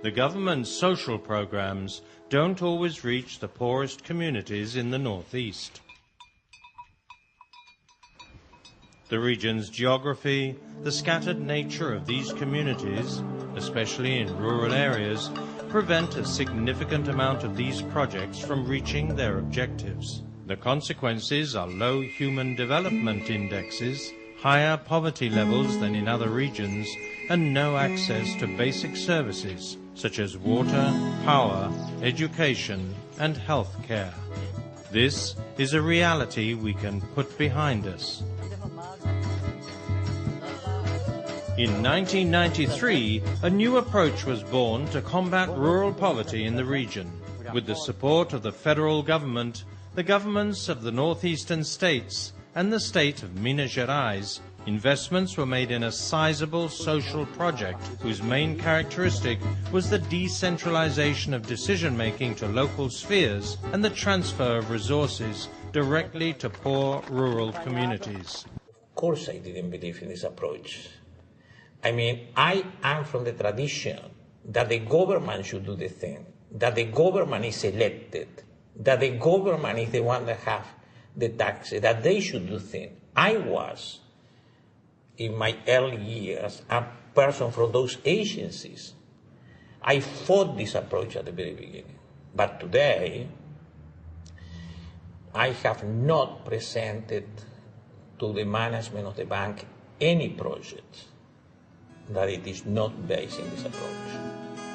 The government's social programs don't always reach the poorest communities in the northeast. The region's geography, the scattered nature of these communities, especially in rural areas, prevent a significant amount of these projects from reaching their objectives. The consequences are low human development indexes, higher poverty levels than in other regions, and no access to basic services such as water, power, education, and health care. This is a reality we can put behind us. In 1993, a new approach was born to combat rural poverty in the region. With the support of the federal government, the governments of the northeastern states and the state of Minas Gerais, investments were made in a sizable social project whose main characteristic was the decentralization of decision-making to local spheres and the transfer of resources directly to poor rural communities. Of course I didn't believe in this approach. I mean, I am from the tradition that the government should do the thing, that the government is elected, that the government is the one that have the taxes, that they should do things. I was, in my early years, a person from those agencies. I fought this approach at the very beginning. But today, I have not presented to the management of the bank any project that it is not based in this approach.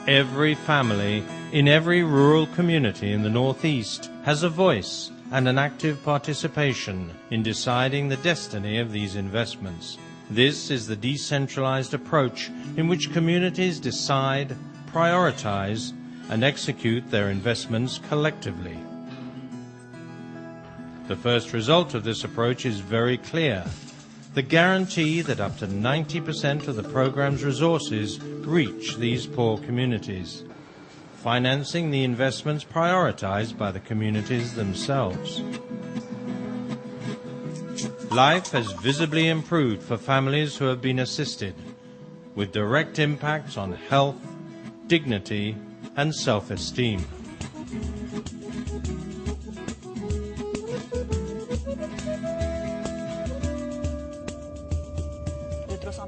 Every family in every rural community in the Northeast has a voice and an active participation in deciding the destiny of these investments. This is the decentralized approach in which communities decide, prioritize, and execute their investments collectively. The first result of this approach is very clear: the guarantee that up to 90% of the program's resources reach these poor communities, financing the investments prioritized by the communities themselves. Life has visibly improved for families who have been assisted, with direct impacts on health, dignity, and self-esteem.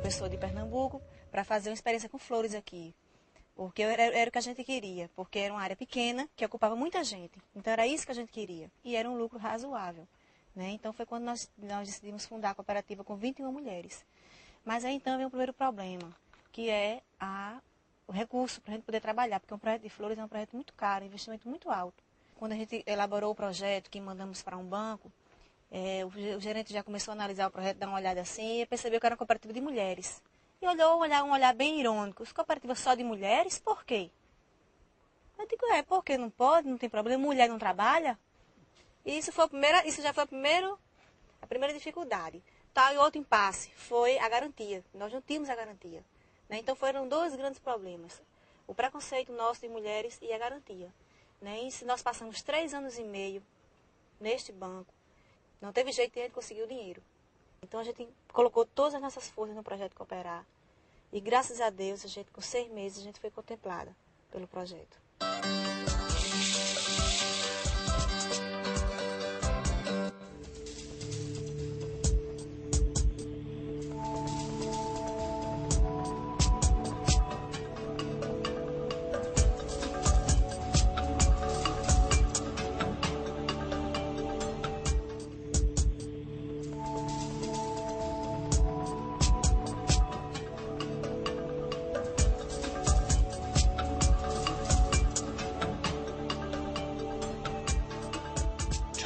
Pessoa de Pernambuco para fazer uma experiência com flores aqui, porque era o que a gente queria, porque era uma área pequena que ocupava muita gente, então era isso que a gente queria e era um lucro razoável, né? Então foi quando nós decidimos fundar a cooperativa com 21 mulheres. Mas aí então vem o primeiro problema, que é o recurso para a gente poder trabalhar, porque um projeto de flores é um projeto muito caro, um investimento muito alto. Quando a gente elaborou o projeto, que mandamos para um banco, o gerente já começou a analisar o projeto, dar uma olhada assim, e percebeu que era uma cooperativa de mulheres. E olhou um olhar bem irônico. Cooperativa só de mulheres? Por quê? Eu digo, porque não pode, não tem problema, mulher não trabalha? E isso já foi a primeira dificuldade. E outro impasse foi a garantia. Nós não tínhamos a garantia, né? Então foram dois grandes problemas. O preconceito nosso de mulheres e a garantia, né? E nós passamos 3 anos e meio neste banco. Não teve jeito de a gente conseguir o dinheiro. Então a gente colocou todas as nossas forças no projeto Cooperar. E graças a Deus, com 6 meses, a gente foi contemplada pelo projeto.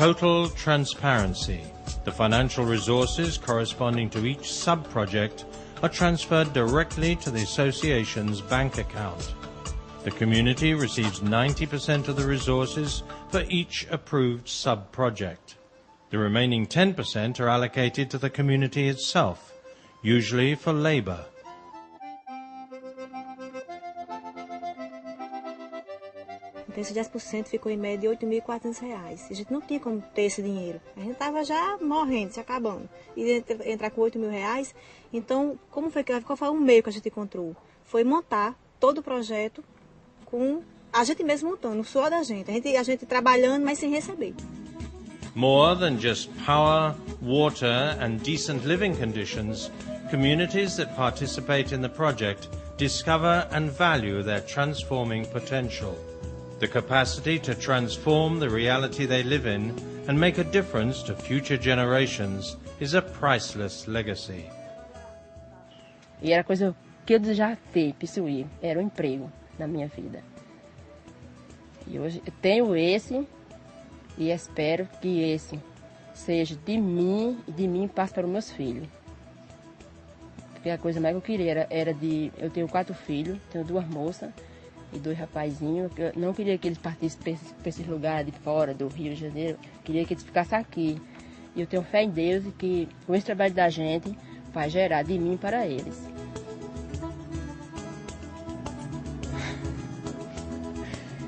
Total transparency. The financial resources corresponding to each sub-project are transferred directly to the association's bank account. The community receives 90% of the resources for each approved sub-project. The remaining 10% are allocated to the community itself, usually for labor. Então esse 10% ficou em média de R$ 8.400. A gente não tinha como ter esse dinheiro. A gente estava já morrendo, se acabando. E entrar com R$ 8.000, então como foi um meio que a gente encontrou? Foi montar todo o projeto com a gente mesmo montando, o suor da gente. A gente trabalhando, mas sem receber. More than just power, water and decent living conditions, communities that participate in the project discover and value their transforming potential. The capacity to transform the reality they live in and make a difference to future generations is a priceless legacy. E era coisa que eu desejava ter, possuir, era um emprego na minha vida. E hoje eu tenho esse e espero que esse seja de mim e de mim passe para os meus filhos. Porque a coisa mais que eu queria era de... Eu tenho 4 filhos, tenho 2 moças e 2 rapazinhos. Eu não queria que eles partissem para esses lugares de fora do Rio de Janeiro. Queria que eles ficassem aqui. E eu tenho fé em Deus e que com esse trabalho da gente vai gerar de mim para eles.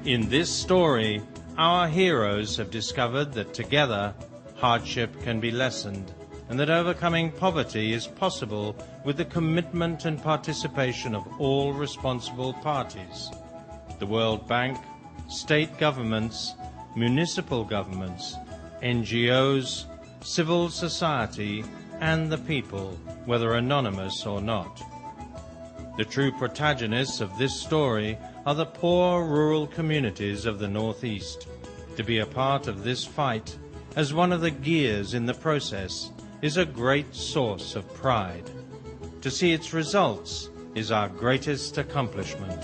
In this story, our heroes have discovered that together hardship can be lessened and that overcoming poverty is possible with the commitment and participation of all responsible parties. The World Bank, state governments, municipal governments, NGOs, civil society and the people, whether anonymous or not. The true protagonists of this story are the poor rural communities of the Northeast. To be a part of this fight, as one of the gears in the process, is a great source of pride. To see its results is our greatest accomplishment.